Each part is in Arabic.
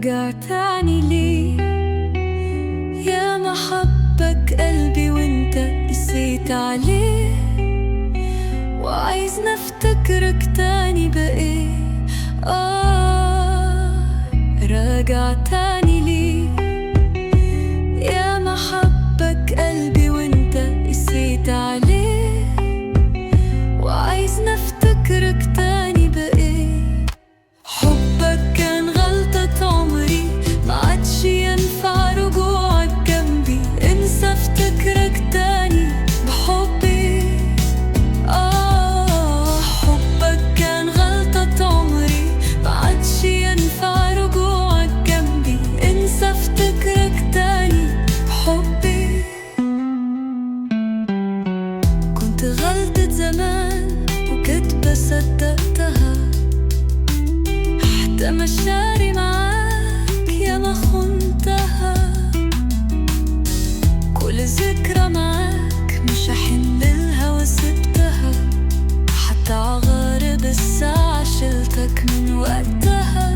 راجع تاني ليه؟ يا محبك قلبي وانت قسيت عليه، وعايزنا افتكرك تاني بقيه. راجع تاني ليه؟ يا محبك قلبي وانت قسيت عليه، وعايزنا افتكرك تاني بقيه. حبك كان غلطة عمري، ما عادش ينفع رجوعك جنبي. انسى افتكرك تاني بحبي. حبك كان غلطة عمري، ما عادش ينفع رجوعك جنبي. انسى افتكرك تاني بحبي. كنت غلطة زمان وكدبة صدقتها، حتى مشاعري معاك ياما خنتها. كل ذكرى معاك مش هحن لها وسبتها، حتى عغارب الساعة شلتك من وقتها.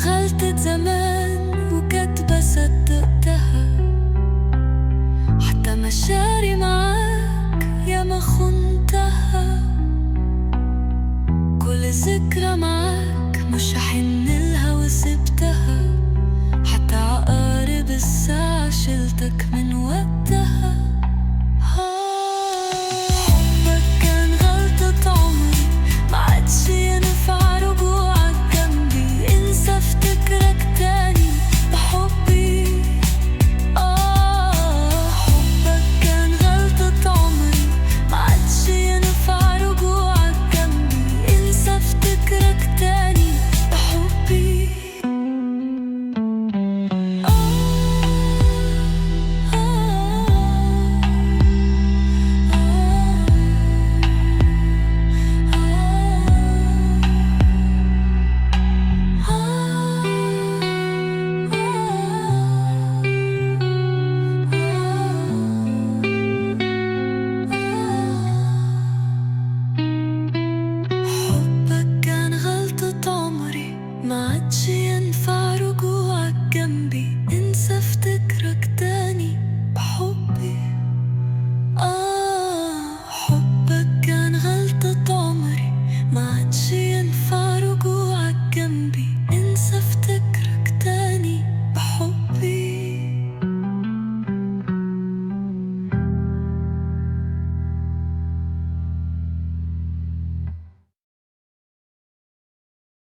غلطة زمان وكدبة صدقتها، حتى مشاعري معاك ياما خنتها. كل ذكرى معاك مش هحن لها وسبتها، حتى عقارب الساعة شلتك من